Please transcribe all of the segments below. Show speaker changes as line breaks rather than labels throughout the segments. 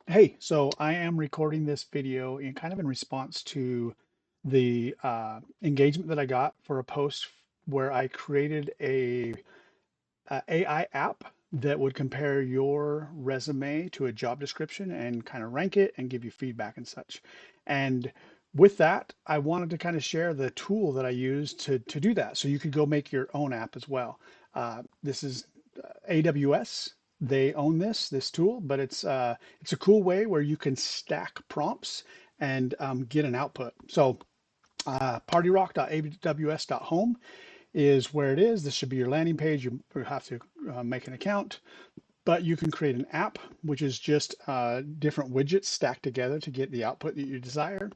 Hey, so I am recording this video in kind of in response to the engagement that I got for a post where I created a AI app that would compare your resume to a job description and kind of rank it and give you feedback and such. And with that, I wanted to kind of share the tool that I used to do that. So you could go make your own app as well. This is AWS. They own this tool, but it's a cool way where you can stack prompts and get an output. So partyrock.aws.home is where it is. This should be your landing page. You have to make an account, but you can create an app, which is just different widgets stacked together to get the output that you desire.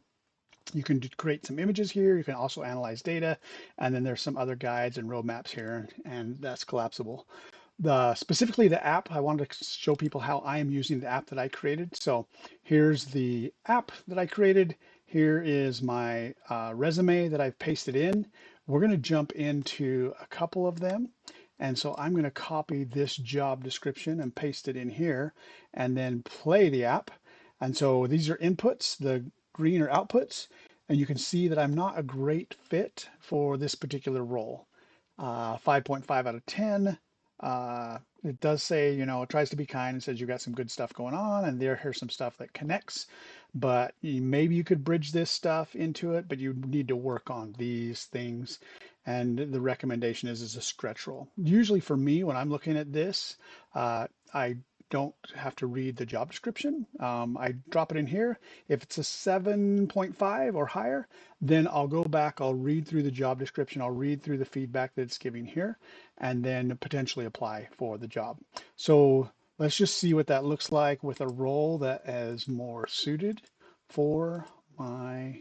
You can create some images here. You can also analyze data. And then there's some other guides and roadmaps here, and that's collapsible. Specifically the app, I wanted to show people how I am using the app that I created. So here's the app that I created. Here is my resume that I've pasted in. We're going to jump into a couple of them. And so I'm going to copy this job description and paste it in here and then play the app. And so these are inputs, the green are outputs, and you can see that I'm not a great fit for this particular role. 5.5 out of 10. It does say, it tries to be kind and says you got some good stuff going on, and here's some stuff that connects. But maybe you could bridge this stuff into it, but you need to work on these things. And the recommendation is a stretch role. Usually for me, when I'm looking at this, I don't have to read the job description. I drop it in here. If it's a 7.5 or higher, then I'll go back, I'll read through the job description, I'll read through the feedback that it's giving here, and then potentially apply for the job. So let's just see what that looks like with a role that is more suited for my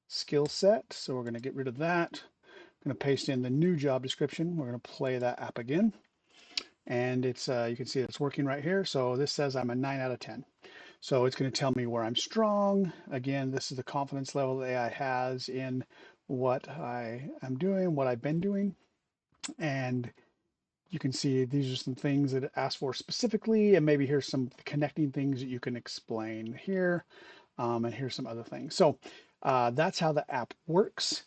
skill set. So we're going to get rid of that. I'm going to paste in the new job description. We're going to play that app again. And it's you can see it's working right here. So this says I'm a 9 out of 10. So it's going to tell me where I'm strong. Again, this is the confidence level the AI has in what I am doing, what I've been doing. And you can see these are some things that it asks for specifically, and maybe here's some connecting things that you can explain here, and here's some other things. So that's how the app works.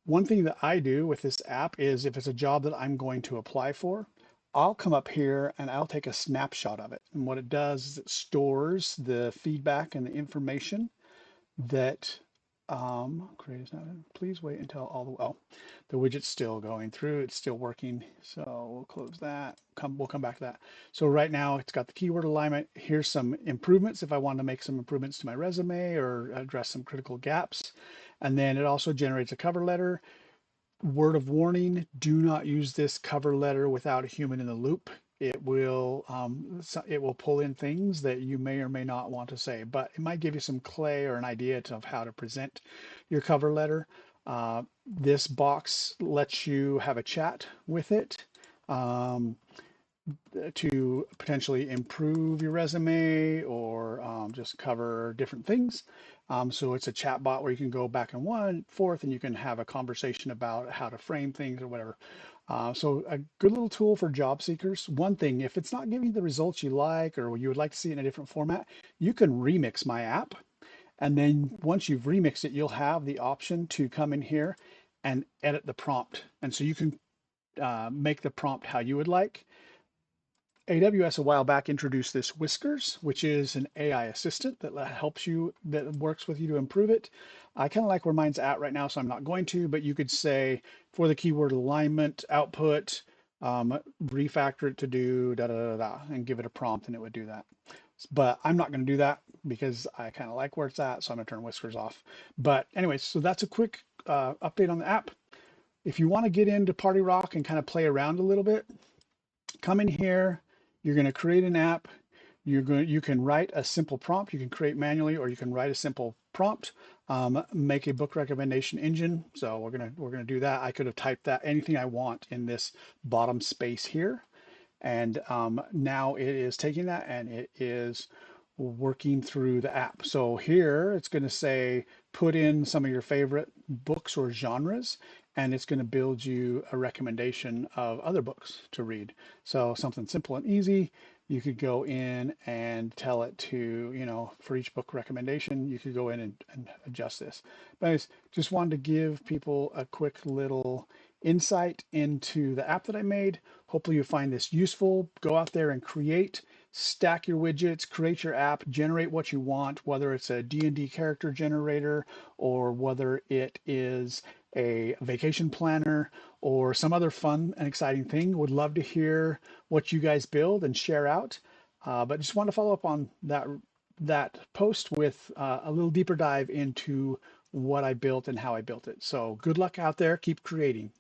One thing that I do with this app is if it's a job that I'm going to apply for, I'll come up here and I'll take a snapshot of it. And what it does is it stores the feedback and the information that create not please wait until all the widget's still going through, it's still working. So we'll close that. We'll come back to that. So right now it's got the keyword alignment. Here's some improvements if I want to make some improvements to my resume or address some critical gaps. And then it also generates a cover letter. Word of warning, do not use this cover letter without a human in the loop. It will pull in things that you may or may not want to say, but it might give you some clay or an idea of how to present your cover letter. This box lets you have a chat with it. Um, to potentially improve your resume or just cover different things. So it's a chat bot where you can go back and forth and you can have a conversation about how to frame things or whatever. So a good little tool for job seekers. One thing, if it's not giving you the results you like or you would like to see it in a different format, you can remix my app. And then once you've remixed it, you'll have the option to come in here and edit the prompt. And so you can make the prompt how you would like. AWS a while back introduced this Whiskers, which is an AI assistant that helps you, that works with you to improve it. I kind of like where mine's at right now, so I'm not going to, but you could say for the keyword alignment output, refactor it to do da da da da, and give it a prompt and it would do that. But I'm not going to do that because I kind of like where it's at, so I'm going to turn Whiskers off. But anyways, so that's a quick update on the app. If you want to get into Party Rock and kind of play around a little bit, come in here. You're going to create an app. You can write a simple prompt. You can create manually, or you can write a simple prompt. Make a book recommendation engine. So we're gonna do that. I could have typed that anything I want in this bottom space here, and now it is taking that and it is working through the app. So here it's going to say put in some of your favorite books or genres, and it's going to build you a recommendation of other books to read. So something simple and easy. You could go in and tell it to, for each book recommendation, you could go in and adjust this. But anyways, just wanted to give people a quick little insight into the app that I made. Hopefully you find this useful. Go out there and create, stack your widgets, create your app, generate what you want, whether it's a D&D character generator or whether it is a vacation planner or some other fun and exciting thing. Would love to hear what you guys build and share out. But just want to follow up on that post with a little deeper dive into what I built and how I built it. So good luck out there. Keep creating.